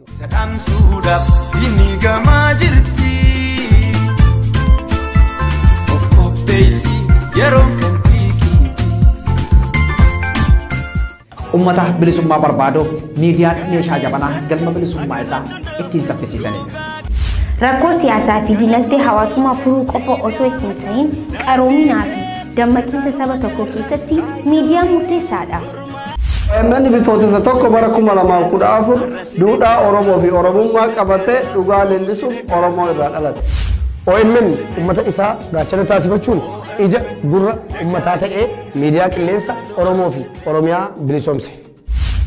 Sedang sudah ini gama jirti of daisy yeroo kan pikiti ummata bilisummaa barbaaduuf miidiyaan meeshaa jabanaa galma bilisummaa isaa ittiin saffisiisanidha. Rakkoo siyaasaa fi dinagdee hawaasummaa furuu qofa osoo hin ta'in qaroominaa fi dammaqiinsa saba tokkoo keessatti miidiyaan murteessaadha. Manni bitootessa tokko bara 2014 duudhaa Oromoo fi Oromummaa qabatee dhugaa leellisuuf Oromoo irraa dhalate. OMN uummata isaa gaachana taasifachuun ija gurra uummataa ta'ee miidiyaa qilleensa Oromoo fi Oromiyaa bilisoomse.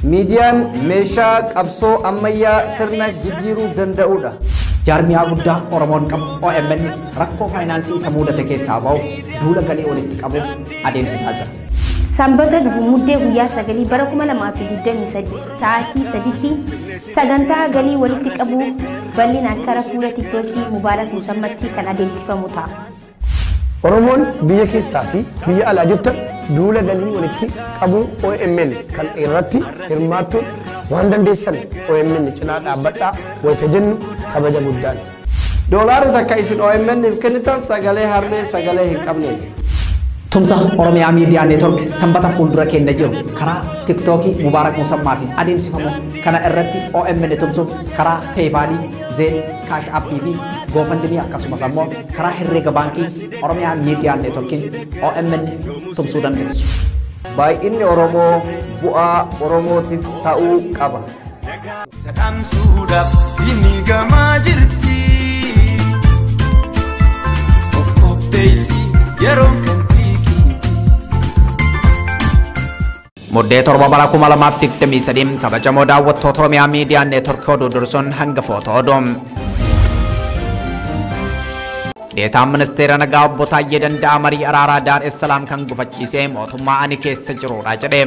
Miidiyaan meeshaa qabsoo ammayyaa sirna jijjiiruu danda'udha. Jaarmiyaa guddaa Oromoon qabu OMN rakkoo faayinaansii isa mudate keessaa ba'uuf duula galii walitti qabuuf adeemsisaa jira. Sanbata dhufu muddee guyyaa 9 bara 2023 sa'aatii 3tti sagantaa galii walitti qabu bal'inaan karaa fuula TikTokii Mubaarak Musammatti kan adeemsifamu ta'a. Oromoon biyya keessaa fi biyya alaa jirtan duula galii walitti qabu OMN kan irratti hirmaattu waan dandeessan OMN cinaa dhaabbadhaa wayita jennu kabaja guddaan. Doolaarri takka isin OMN'if kennitan sagalee harmee sagalee hin qabne. Tumsa Oromiyaa Miidiyaa Neetwork sanbata fuuldura keenya jiru karaa TikTokii Mubaarak Musammaatiin adeemsifamu kana irratti OMN tumsuuf karaa PayPal, Zelle, Cash App fi GoFundMe akkasumas ammoo karaa herreega baankii Oromiyaa Miidiyaa Neetworkiin OMN tumsuu dandeessu. Baay'inni Oromoo bu'aa Oromootiif ta'uu qaba. Sedang sudah ini gama jirti of daisy yeroo kan Muddee torba bara 2023 kabajamoo daawwattoota Oromiyaa Miidiyaa Neetwork oduu dursuun hangafoota oduun. Deetaan ministeera nagaa obbo Taayyee Danda'aa marii araaraa Daar es Salaam kan gufachiisee mootummaa ani keessa jirudha jedhe.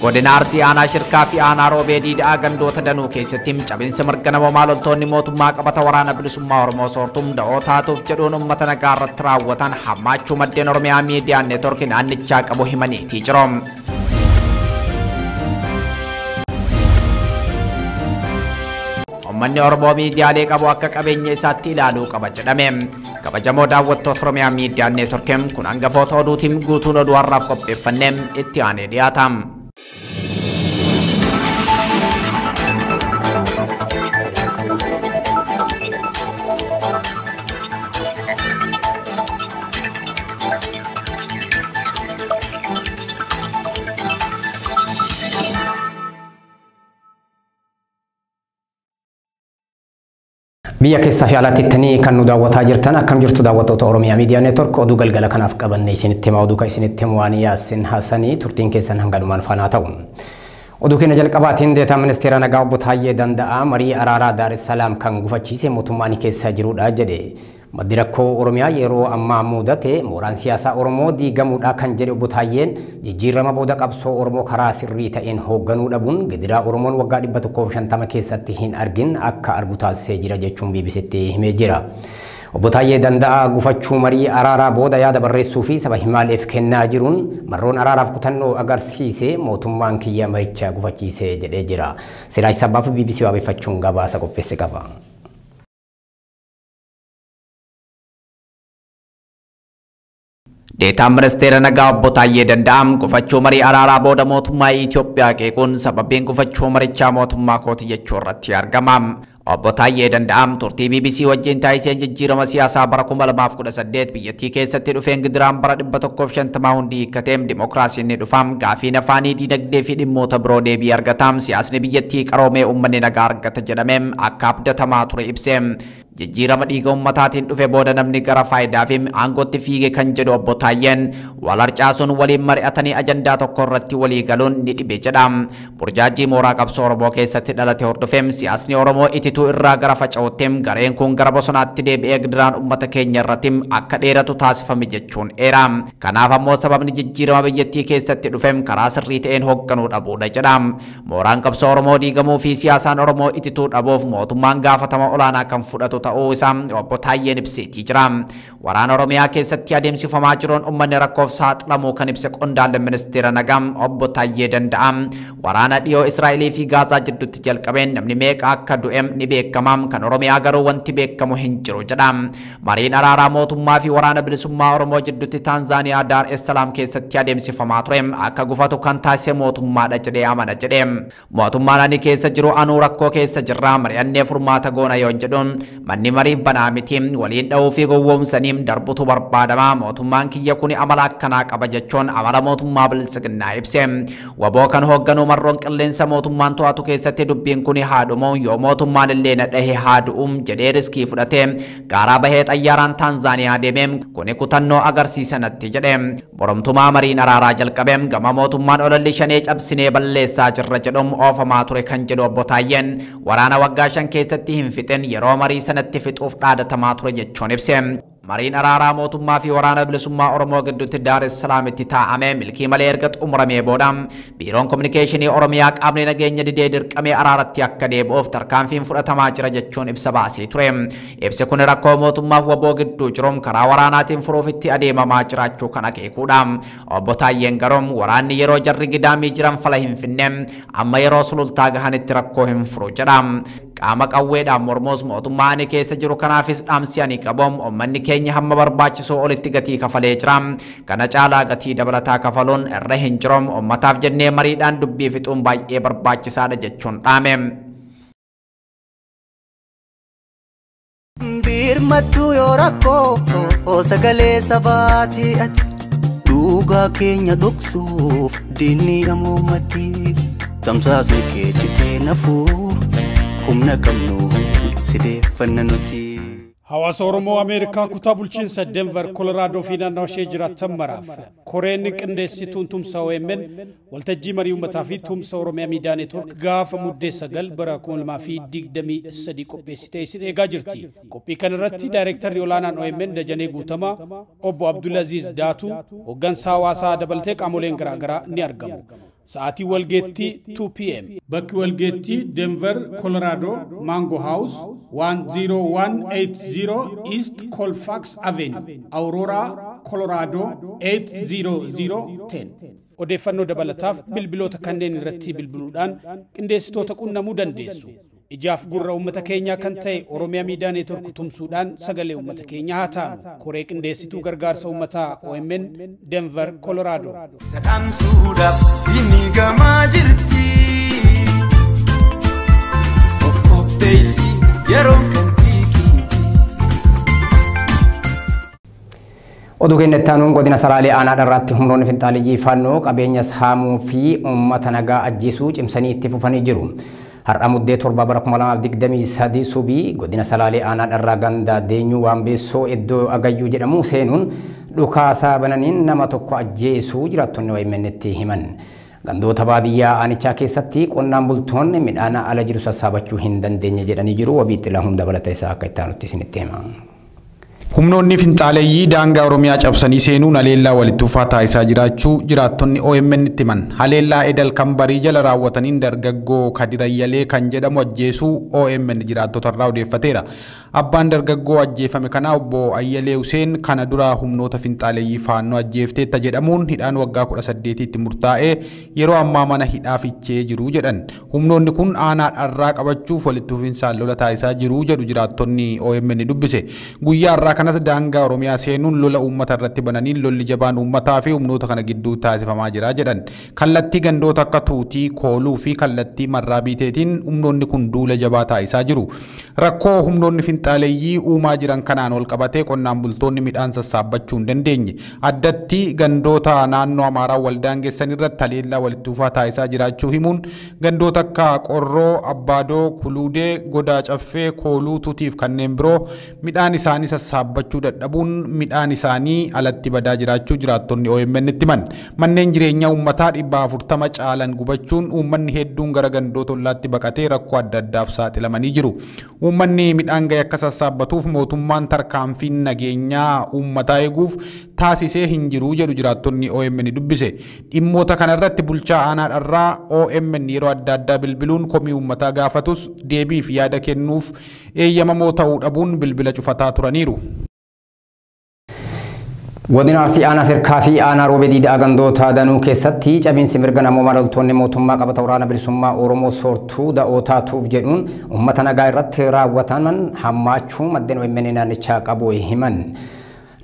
Godina Arsii aanaa Shirkaa fi aanaa Roobee Diidaa gandoota danuu keessatti cabinsa mirga namoomaa loltoonni mootummaa qabata waraana bilisummaa Oromoo soortuun da'oo taatuuf jedhuun uummata nagaa irratti raawwatan hammaachuu maddeen Oromiyaa Miidiyaa Neetwork naannichaa qabu himaniitii jiru. Uummanni Oromoo miidiyaalee qabu akka qabeenya isaatti ilaaluu qaba jedhame. Kabajamoo daawwattoota Oromiyaa Miidiyaa Neetwork kun hangafoota oduutiin guutuun oduu har'aaf qopheeffannee itti aanee dhiyaata. Biyya keessa fi alaatti ittanii kan nu daawwataa jirtan akkam jirtu daawwattoota Oromiyaa Miidiyaa Neetwork oduu galgala kanaaf qabanne isinitti himaa oduu kan isinitti himu waan Yaasin Hassanii turtiin keessan hanga dhumaan faana ta'u. Oduu keenya jalqabaatiin deetaan ministeera nagaa obbo Taayyee Danda'aa marii araaraa Daar es Salaam kan gufachiise mootummaan keessa jirudha jedhe. Maddi rakkoo Oromiyaa yeroo ammaa mudate mooraan siyaasaa Oromoo diigamuudha kan jedhe obbo Taayyeen jijjiirama booda qabsoo Oromoo karaa sirrii ta'een hoogganuu dhabuun gidiraa Oromoon waggaa 150 keessatti hin argin akka argu taasisee jira jechuun BBCtti himee jira. Obbo Taayyee Danda'aa gufachuu marii araaraa booda yaada barreessuu fi saba himaaleef kennaa jiruun marroon araaraaf kutannoo agarsiise mootummaan kiyya maricha gufachiisee jedhee jira. Siraash Sabbaaf BBC wabeeffachuun gabaasa qopheesse qaba. Deetaan ministeera nagaa obbo Taayyee Danda'aa gufachuu marii araaraa booda mootummaa Itoophiyaa qeequun sababiin gufachuu marichaa mootummaa kooti jechuu irratti argama. Obbo Taayyee Danda'aa turtii BBC wajjin taasiseen jijjiirama siyaasaa bara 2018 biyyattii keessatti dhufeen gidiraan bara 150 hundi hiikkateem dimokiraasiin ni dhufaam gaafiin afaanii dinagdee fi dhimmoota biroo deebii argataam siyaasni biyyattii qaroomee uummanni nagaa argata jedhameem akka abdatamaa ture ibseem. Jijjiirama dhiiga ummataatiin dhufe booda namni gara faayidaa fi aangootti fiige kan jedhu obbo Taayyeen wal harcaasuun waliin mari'atanii ajandaa tokko irratti walii galuun ni dhibe jedha. Burjaajii mooraa qabsoo Oromoo keessatti dhalate hordofeem siyaasni Oromoo itituu irraa gara faca'uutteem gareen kun gara bosonaatti deebi'ee gidiraan uummata keenya irratti akka dheeratu taasifame jechuun eera. Kanaaf ammoo sababni jijjiirama biyyattii keessatti dhufeem karaa sirrii ta'een hoogganuu dhabuudha jedha. Mooraan qabsoo Oromoo diigamuu fi siyaasaan Oromoo itituu dhabuuf mootummaan gaafatama olaanaa kan fudhatu ta'uu isaa obbo Taayyeen ibseetii jira. Waraana Oromiyaa keessatti adeemsifamaa jiruun uummanni rakkoof saaxilamuu kan ibse qondaalli ministeera nagaa obbo Taayyee Danda'aa waraana dhiyoo Israa'elii fi Gaazaa jidduutti jalqabeen namni meeqa akka du'e ni beekama kan Oromiyaa garuu wanti beekamu hin jiru jedha. Mariin araaraa mootummaa fi waraana bilisummaa Oromoo jidduutti Taanzaaniyaa Daar es Salaam keessatti adeemsifamaa ture akka gufatu kan taasise mootummaadha jedhee amana jedhe. Mootummaan ani keessa jiru anuu rakkoo keessa jirra mari'annee furmaata goona yoon jedhuun manni mariif banaa miti waliin dha'uu fi gowwoomsanii darbutu barbaadama mootummaan kiyya kuni amala akkanaa qaba jechuun amala mootummaa bilisiginnaa ibse. Waboo kan hoogganu marroon qilleensa mootummaan to'atu keessatti dubbiin kuni haadhumu yoo mootummaan illee na dhahe haadu'um jedhee riskii fudhate gaaraa bahee xayyaaraan Taanzaaniyaa deeme kuni kutannoo agarsiisanatti jedhe. Boromtumaa mariin araaraa jalqabe gama mootummaan ololli shanee cabsinee balleessaa jirra jedhum oofamaa ture kan jedhu obbo Taayyeen waraana waggaa 5 keessatti hin fixin yeroo marii sanatti fixuuf dhaadatamaa ture jechuun ibse. Mariin araaraa mootummaa fi waraana bilisummaa Oromoo gidduutti Daar es Salaamitti taa'ame milkii malee erga xumuramee booda biiroon kominikeeshinii Oromiyaa qaamni nageenya didee dirqamee araaratti akka deebi'uuf tarkaanfiin fudhatamaa jira jechuun ibsa baasee ture. Ibsi kun rakkoo mootummaaf waboo gidduu jiru karaa waraanaatiin furuuf itti adeemamaa jiraachuu kan akeekudha. Obbo Taayyeen garuu waraanni yeroo jarri gidaamii jiran fala hin finne amma yeroo sulultaa gahanitti rakkoo hin furu jedha. Qaama qawweedhaan mormuus mootummaan keessa jiru kanaafis dhaamsi ani qabu uummanni keenya hamma barbaachisu olitti gatii kafalee jira. Kana caalaa gatii dabalataa kafaluun irra hin jiru uummataaf jennee mariidhaan dubbii fixuun baay'ee barbaachisaadha jechuun dhaame. Birmattuu yoo rakkoo sagalee sabaati ati dhugaa keenya dhoksuuf diinni amuumatti tamsaasni kee citee nafuu. humna qabnu sideeffanna nuti. Hawaasa Oromoo Ameerikaa kutaa bulchiinsa Denver Colorado fi naannoo ishee jiraatan maraaf koreen qindeessituun tumsa OMN waltajjii marii uummataa fi tumsa Oromiyaa Miidiyaa Neetwork gaafa muddee 9 bara 2023 qopheessitee isin eegaa jirti. Qophii kana irratti daayirektarri olaanaan OMN Dajanee Guutamaa obbo Abdulaziz Daatu hoggansa hawaasaa dabalatee qaamoleen garaagaraa ni argamu. Saati walgeetti 2 p.m. Bakki walgeetti Denver, Colorado, Mango House, 10180 East Colfax Avenue, Aurora, Colorado, 80010. Odeeffannoo dabalataaf bilbiloota kanneen irratti bilbiluudhaan qindeessitoota qunnamuu dandeessu. Ijaaf gurra uummata keenyaa kan ta'e Oromiyaa Miidiyaa Neetwork tumsuudhaan sagalee uummata keenyaa haa taanu. Koree qindeessituu gargaarsa uummataa OMN Denver, Colorado. Sadamsuudhaaf inni gamaa jirti. Of qopheessi yeroo kan fiikiiti. Oduu keenyataanuun godina Salaalee aanaa irratti humnoonni finxaaliyyii fannoo qabeenya saamuu fi uummata nagaa ajjeesuu cimsanii itti fufanii jiru. Har'a muddee 7 bara 2023 subii godina Salaalee aanaa irraa ganda Deenyuu Waambeessoo iddoo Agayyuu jedhamu seenuun dhukaasaa bananiin nama tokko ajjeesuu jiraattonni OMN'tti himan. Gandoota baadiyyaa aanichaa keessatti qonnaan bultoonni midhaan ala jiru sassaabachuu hin dandeenye jedhanii jiru. Wabiitti lahuun dabalata isaa akka itti aanutti isinitti hima. Humnoonni finxaaleeyyii daangaa Oromiyaa cabsanii seenuun haleellaa walitti fufaa taasisaa jiraachuu jiraattonni OMN itti himan. Haleellaa Edel kan barii jala raawwataniin dargaggoo Kadirayyalee kan jedhamu ajjeesuu OMN jiraattota irraa odeeffateera. Abbaan dargaggoo ajjeefame kanaa obbo Ayyalee Huseen kana dura humnoota finxaaleeyyii faannoo ajjeefteetta jedhamuun hidhaan waggaa 18tti murtaa'ee yeroo ammaa mana hidhaa fichee jiru jedhan. Humnoonni kun aanaa dharraa qabachuuf walitti fufinsaan lola taasisaa jiru jedhu jiraattonni OMN dubbise. Guyyaa irraa kanas daangaa Oromiyaa seenuun lola uummata irratti bananiin lolli jabaan uummataa fi humnoota kana gidduu taasifamaa jira jedhan. Kallattii gandoota akka Tuutii, Kooluu fi kallattii Marraa Biiteetiin humnoonni kun duula jabaa taasisaa jiru. Rakkoo humnoonni finxaaleeyyii uumaa jiran kanaan ol qabatee qonnaan bultoonni midhaan sassaabbachuu hin dandeenye. Addatti gandoota naannoo Amaaraa waldaangessan irratti haleellaa walitti fufaa taasisaa jiraachuu himuun gandoota akka Qorroo, Abbaadoo, Kuluudee, Godaa Caffee, Kooluu, Tuutiif kanneen biroo midhaan isaanii sassaabachuu dhaabbachuu dadhabuun midhaan isaanii alatti badaa jiraachuu jiraattonni OMN itti himan. Manneen jireenyaa uummataa 440 caalan gubachuun uummanni hedduun gara gandoota ollaatti baqatee rakkoo adda addaaf saaxilamanii jiru. Uummanni midhaan ga'e akka sassaabbatuuf mootummaan tarkaanfii nageenyaa uummataa eeguuf taasisee hin jiru jedhu jiraattonni OMN dubbise. Dhimmoota kanarratti bulchaa aanaadharraa OMN yeroo adda addaa bilbiluun komii uummataa gaafatus deebiif yaada kennuuf eeyyamamoo ta'uu dhabuun bilbila cufataa turaniiru. Godina Arsii aanaa Sirkaa fi aanaa Roobee Diidaa gandoota danuu keessatti cabiinsi mirga namoomaa loltoonni mootummaa qabata waraana bilisummaa Oromoo soortuu da'ootaatuuf jedhuun uummata nagaa irratti raawwataman hammaachuu maddeen OMN naannichaa qabu himan.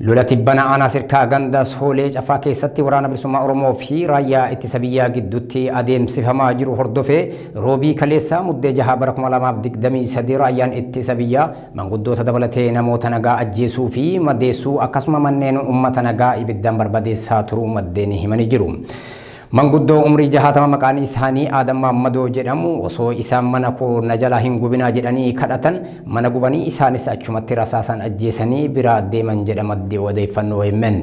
Lola tibbana aanaa Sirkaa ganda Soolee Cafaa keessatti waraana bilisummaa Oromoo fi raayyaa ittisa biyyaa gidduutti adeemsifamaa jiru hordofee roobii kaleessaa muddee 6 bara 2023 raayyaan ittisa biyyaa manguddoota dabalatee namoota nagaa ajjeesuu fi madeessuu akkasuma manneen uummata nagaa ibiddaan barbadeessaa turuu maddeen himanii jiru. Manguddoo umrii 60 maqaan isaanii Adam Mahammadoo jedhamu osoo isaan mana koo na jalaa hin gubinaa jedhanii kadhatan mana gubanii isaanis achumatti rasaasaan ajjeesanii biraa deeman jedhamadde odeeffannoo himan.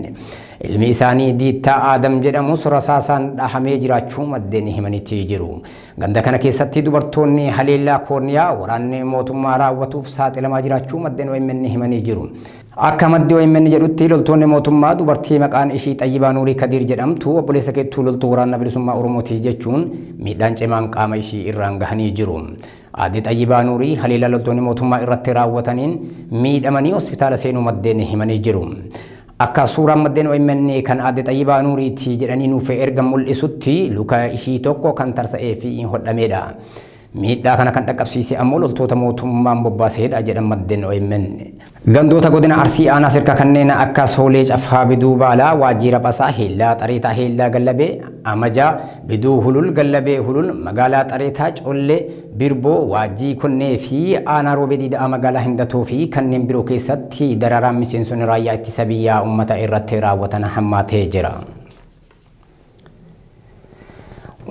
Ilmi isaanii Diittaa Adam jedhamus rasaasaan dhahamee jiraachuu maddeen himanitti jiru. Ganda kana keessatti dubartoonni haleellaa koorniyaa waraanni mootummaa raawwatuuf saaxilamaa jiraachuu maddeen OMN himanii jiru. Akka maddee OMN jedhutti loltoonni mootummaa dubartii maqaan ishii Xayyibaa Nuurii Kadiir jedhamtu obboleessa keettuu loltuu waraana bilisummaa Oromooti jechuun miidhaan cimaan qaama ishii irraan gahanii jiru. Aadde Xayyibaa Nuurii haleellaa loltoonni mootummaa irratti raawwataniin miidhamanii hospitaala seenuu maddeen himanii jiru. Akka suuraan maddeen OMN kan Aadde Xayyibaa Nuuriiti jedhanii nuuf erga mul'isutti luka ishii tokko kan tarsa'ee fi hodhameedha. Miidhaa kana kan dhaqqabsiise ammoo loltoota mootummaan bobbaaseedha jedhan maddeen OMN. Gandoota godina Arsii aanaa Sirkaa kanneen akka Soolee Cafaa Biduu Baalaa Waajjira Basaa Heellaa Xareetaa Heellaa Gallabee Amajaa Biduu Hulul Gallabee Hulul magaalaa Xareetaa Collee Birboo Waajjii Kunnee fi aanaa Roobee Diidaa magaalaa Hindatoo fi kanneen biroo keessatti dararaan miseensonni raayyaa ittisa biyyaa uummata irratti raawwatan hammaatee jira.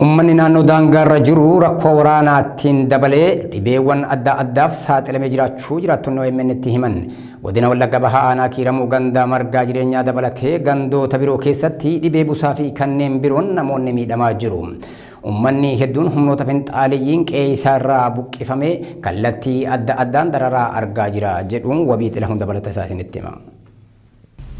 Uummanni naannoo daangaarra jiru rakkoo waraanaatiin dabalee dhibeewwan adda addaaf saaxilamee jiraachuu jiraattonni OMN itti himan. Godina Wallagga Bahaa aanaa Kiiramuu ganda margaa jireenyaa dabalatee gandoota biroo keessatti dhibee busaa fi kanneen biroon namoonni miidhamaa jiru. Uummanni hedduun humnoota finxaaliyyiin qe'ee isaarraa buqqifamee kallattii adda addaan dararaa argaa jira jedhuun wabii xilahun dabalata isaa isinitti hima.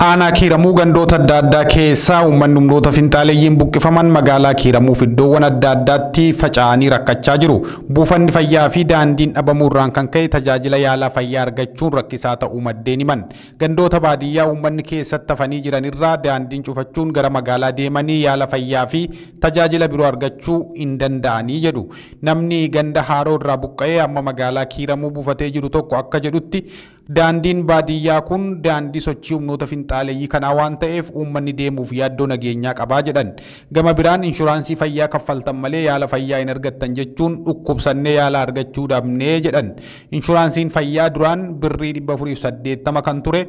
Aanaa Kiiramuu gandoota adda addaa keessaa uummanni humnoota finxaaliyyiin buqqifaman magaalaa Kiiramuuf iddoowwan adda addaatti faca'anii rakkachaa jiru. Buufanni fayyaa fi daandiin dhabamuurraan kan ka'e tajaajila yaalaa fayyaa argachuun rakkisaa ta'uu maddeen himan. Gandoota baadiyyaa uummanni keessatti hafanii jiranirraa daandiin cufachuun gara magaalaa deemanii yaala fayyaa fi tajaajila biroo argachuu hin danda'anii jedhu. Namni ganda Haaroo irraa buqqa'ee amma magaalaa Kiiramuu buufatee jiru tokko akka jedhutti daandiin baadiyyaa kun daandii sochii humnoota finxaaleyyii kanaa waan ta'eef uummanni deemuuf yaaddoo nageenyaa qabaa jedhan. Gama biraan inshuraansii fayyaa kaffaltan malee yaala fayyaa hin argattan jechuun dhukkubsannee yaala argachuu dhabnee jedhan. Inshuraansiin fayyaa duraan birrii 480 kan ture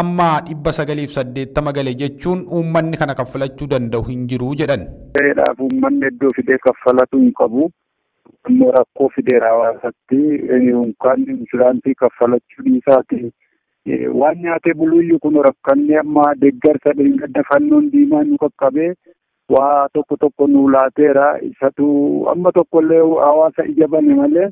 amma 980 gale jechuun uummanni kana kaffalachuu danda'u hin jiru jedhan. Uummanni iddoo fidee kaffalatu hin qabu. Ammoo rakkoo fidee hawaasatti yookaan inshuraansii kaffalachuu dhiisaati. Waan nyaatee buluyyuu kun rakkannee amma deeggarsa dheengadda fannoon diimaa nu qaqqabee waa tokko nu laateera. Isatu amma tokkollee hawaasa ija bane malee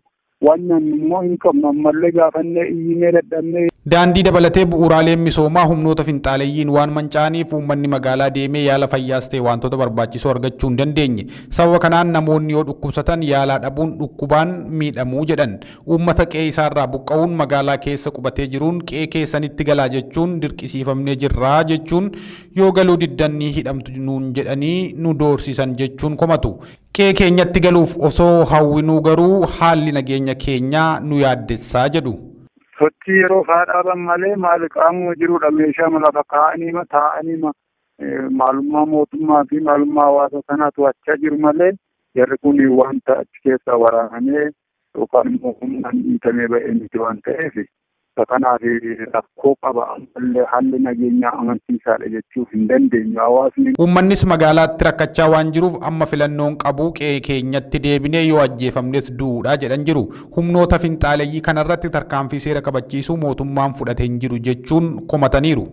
waan nyaannu immoo hin qabnu ammallee gaafannee iyyinee dadhabnee. Daandii dabalatee bu'uuraaleen misoomaa humnoota finxaaleyyiin waan manca'aniif uummanni magaalaa deemee yaala fayyaas ta'e wantoota barbaachisoo argachuu hin dandeenye. Sababa kanaan namoonni yoo dhukkubsatan yaalaa dhabuun dhukkubaan miidhamuu jedhan. Uummata qe'ee isaarraa buqqa'uun magaalaa keessa qubatee jiruun qe'ee keessanitti galaa jechuun dirqisiifamnee jirraa jechuun yoo galuu diddanii hidhamtu nuun jedhanii nu doorsisan jechuun komatu. Qe'ee keenyatti galuuf osoo hawwinuu garuu haalli nageenya keenyaa nu yaaddessaa jedhu. Sochii yeroo faadhaaban malee maal qaamuma jirudha meeshaa lafa kaa'aniima taa'aniima maalummaa mootummaa fi maalummaa hawaasa sanaa to'achaa jiru malee jarri kun wanta achi keessa waraanamee yookaan immoo humnaan dhiitamee ba'ee miti waan ta'eef kanaaf rakkoo qaba ammallee haalli nageenyaa amansiisaadha jechuuf hin dandeenyu hawaasni. Uummannis magaalaatti rakkachaa waan jiruuf amma filannoon qabu qe'ee keenyatti deebinee yoo ajjeefamnes du'uudha jedhan jiru. Humnoota finxaaleeyyii kanarratti tarkaanfii seera kabachiisuu mootummaan fudhatee hin jiru jechuun komataniiru.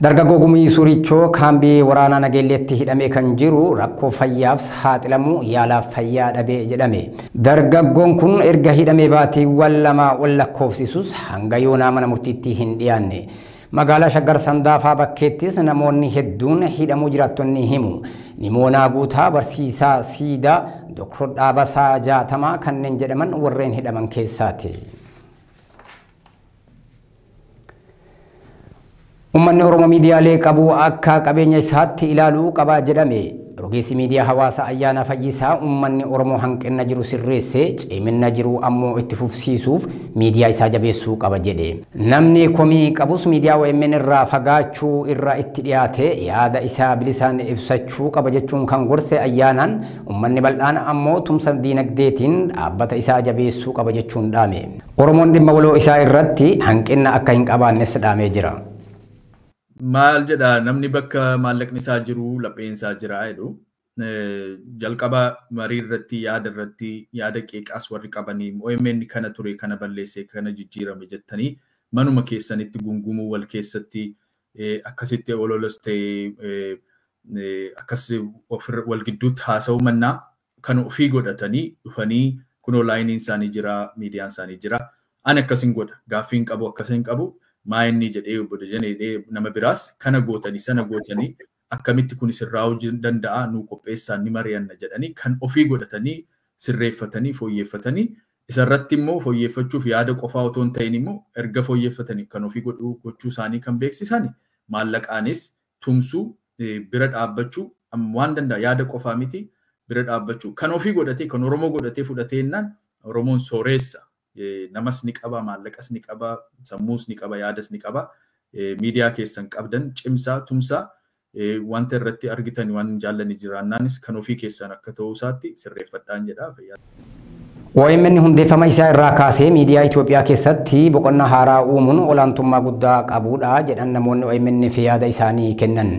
Dargaggoo Gumii Surichoo kaambii waraanaa Nageelleetti hidhamee kan jiru rakkoo fayyaaf saaxilamuu yaalaaf fayyaa dhabee jedhame. Dargaggoon kun erga hidhamee baatiiwwan lama ol lakkoofsisus hanga yoonaa mana murtiitti hin dhiyaanne. Magaalaa Shaggar Sandaafaa bakkeettis namoonni hedduun hidhamuu jiraattonni himu. Nimoonaa Guutaa Barsiisaa Siidaa Dr. Dhaabasaa Jaatamaa kanneen jedhaman warreen hidhaman keessaati. Uummanni Oromoo miidiyaalee qabu akka qabeenya isaatti ilaaluu qaba jedhame. Rogeessi miidiyaa hawaasaa Ayyaana Fayyisaa uummanni Oromoo hanqina jiru sirreessee cimina jiru ammoo itti fufsiisuuf miidiyaa isaa jabeessuu qaba jedhe. Namni komii qabus miidiyaa OMN irraa fagaachuu irraa itti dhiyaate yaada isaa bilisaan ibsachuu qaba jechuun kan gorse Ayyaanaan uummanni bal'aan ammoo tumsa diinagdeetiin dhaabbata isaa jabeessuu qaba jechuun dhaame. Oromoon dhimma waloo isaa irratti hanqina akka hin qabaannes dhaamee jira. Maal jedha namni bakka maallaqni isaa jiru lapheen isaa jira jedhu jalqaba marii irratti yaada qeeqaas warri qabanii OMN kana ture kana balleessee kana jijjiirame jettanii manuma keessanitti gungumuu wal keessatti akkasitti ololos ta'e akkas wal gidduutti haasa'u mannaa kan ofii godhatanii dhufanii kunoo laayiniin isaanii jira miidiyaan isaanii jira ani akkasin godha gaaffiin qabu akkasin qabu. Maayinni jedhee obbo Dajanee nama biraas kana gootanii sana gootanii akkamitti kun sirraa'uu danda'a nuu qopheessaan ni mari'anna jedhanii kan ofii godhatanii sirreeffatanii fooyyeffatanii isarratti immoo fooyyeffachuuf yaada qofaa otoo hin ta'in immoo erga fooyyeffatanii kan ofii gochuu isaanii kan beeksisan maallaqaanis tumsuu bira dhaabbachuu waan danda'a yaada qofaa miti bira dhaabbachuu kan ofii godhatee kan Oromoo godhatee fudhateennaan Oromoon sooreessa. Namas ni qaba, maallaqas ni qaba, sammuus ni qaba, yaadas ni qaba. Miidiyaa keessan qabdan cimsaa, tumsaa wanta irratti argitan waan jaallanni jiraannaanis kan ofii keessan akka ta'uu isaatti sirreeffadhaan jedha. OMN hundeeffama isaa irraa kaasee miidiyaa Itoophiyaa keessatti boqonnaa haaraa uumuun olaantummaa guddaa qabudha jedhan namoonni OMN fi yaada isaanii kennan.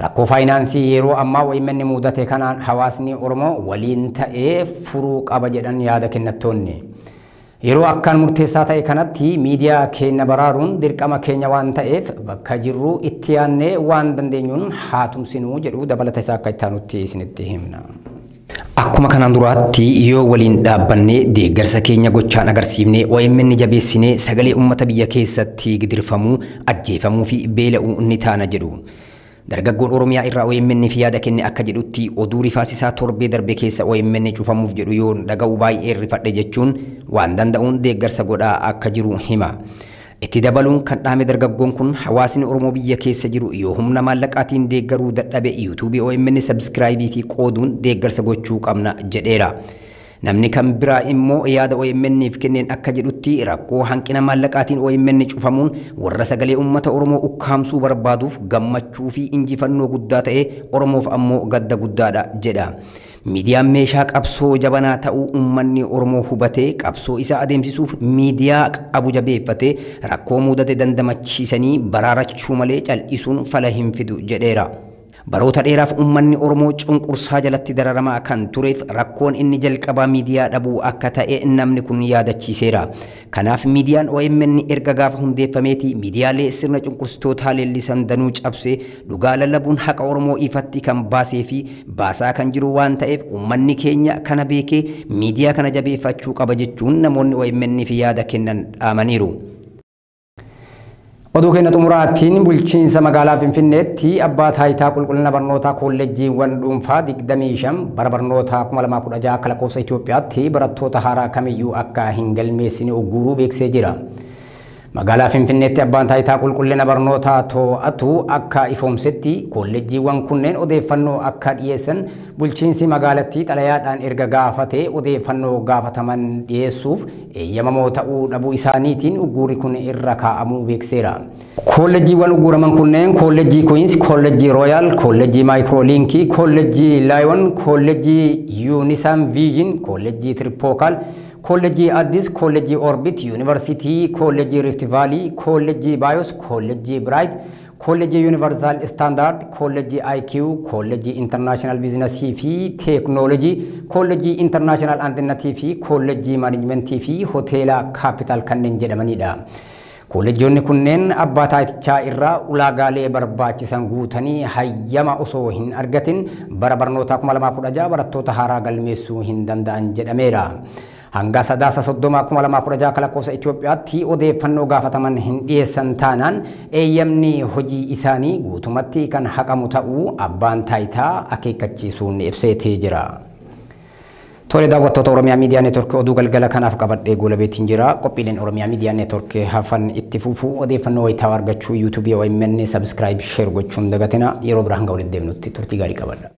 Rakkoo faayinaansii yeroo ammaa OMN mudate kanaan hawaasni Oromoo waliin ta'ee furuu qaba jedhan yaada kennattoonni. Yeroo akkaan murteessaa ta'e kanatti miidiyaa keenya baraaruun dirqama keenya waan ta'eef bakka jirru itti yaannee waan dandeenyuun haa tumsinuu jedhu dabalata isaa akka itti aanutti isinitti himna. Akkuma kanaan duraatti yoo waliin dhaabbannee deeggarsa keenya gochaan agarsiifnee OMN jabeessinee sagalee uummata biyya keessatti gidirfamuu, ajjeefamuu fi beela'uu ni taana jedhu. Dargaggoon Oromiyaa irraa OMN fi yaada kenne akka jedhutti oduu rifaasisaa torbee darbe keessa OMN cufamuuf jedhu yoo dhaga'u baay'ee rifadhe jechuun waan danda'uun deeggarsa godhaa akka jiru hima. Itti dabaluun kan dhaame dargaggoon kun hawaasni Oromoo biyya keessa jiru yoo humna maallaqaatiin deeggaruu dadhabe yuutuubii OMN sabskraayibii fi qooduun deeggarsa gochuu qabna jedheera. Namni kan biraa immoo yaada OMN'if kenneen akka jedhutti rakkoo hanqina maallaqaatiin OMN cufamuun warra sagalee uummata Oromoo ukkaamsuu barbaaduuf gammachuu fi injifannoo guddaa ta'e Oromoof ammoo gadda guddaadha jedha. Miidiyaan meeshaa qabsoo jabanaa ta'uu uummanni Oromoo hubatee qabsoo isaa adeemsisuuf miidiyaa qabu jabeeffatee rakkoo mudate dandamachiisanii baraarachuu malee cal'isuun fala hin fidu jedheera. Baroota dheeraaf uummanni Oromoo cunqursaa jalatti dararamaa kan tureef rakkoon inni jalqabaa miidiyaa dhabuu akka ta'e namni kun yaadachiiseera. Kanaaf miidiyaan OMN erga gaafa hundeeffameeti miidiyaalee sirna cunqursitootaa leellisan danuu cabsee dhugaa lallabuun haqa Oromoo ifatti kan baasee fi baasaa kan jiru waan ta'eef uummanni keenya kana beekee miidiyaa kana jabeeffachuu qaba jechuun namoonni OMN fi yaada kennan dhaamaniiru. Oduu keenya xumuraatiin bulchiinsa magaalaa Finfinneetti abbaa taayitaa qulqullina barnootaa kolleejjiiwwan dhuunfaa 25 bara barnootaa 2016 akka lakkoofsa Itoophiyaatti barattoota haaraa kamiyyuu akka hin galmeessine ugguruu beeksisee jira. Magaalaa Finfinneetti abbaan taayitaa qulqullina barnootaa to'atu akka ifoomsetti kolleejjiiwwan kunneen odeeffannoo akka dhiyeessan bulchiinsi magaalattii xalayaadhaan erga gaafatee odeeffannoo gaafataman dhiyeessuuf eeyyamamoo ta'uu dhabuu isaaniitiin uggurri kun irra kaa'amuu beekseera. Kolleejjiiwwan ugguraman kunneen kolleejjii Queens, kolleejjii Royal, kolleejjii Microlinkii, kolleejjii Lion, kolleejjii Unison Vision, kolleejjii Tripokal, kolleejii Addis, kolleejii Orbit, yuunivarsiitii kolleejii Rift Valley, kolleejii Bios, kolleejii Bright, kolleejii Universal Standard, kolleejii IQ, kolleejii International Business fi Technology, kolleejii International Antennatii fi kolleejii Managementii fi hoteela Capital kanneen jedhamanidha. Kolleejjonni kunneen abbaa taayitichaa irraa ulaagaalee barbaachisan guutanii hayyama osoo hin argatin bara barnootaa 2016 barattoota haaraa galmeessuu hin danda'an jedhameera. Hanga sadaasa 30 kalakkoofsa Itoophiyaatti odeeffannoo gaafataman hin dhiyeessan taanaan eeyyamni hojii isaanii guutumatti kan haqamu ta'uu abbaan taayitaa akeekkachiisuun ibseetee jira. Tole daawwattoota Oromiyaa Miidiyaa Neetwork oduu galgala kanaaf qabadhee goolabeetiin jira. Qophiileen Oromiyaa Miidiyaa Neetwork hafan itti fufuu odeeffannoo wayitaawaa argachuu YouTube OMN subscribe share gochuun dagatina yeroo biraa hanga walitti deemnutti turtii gaarii qabadha.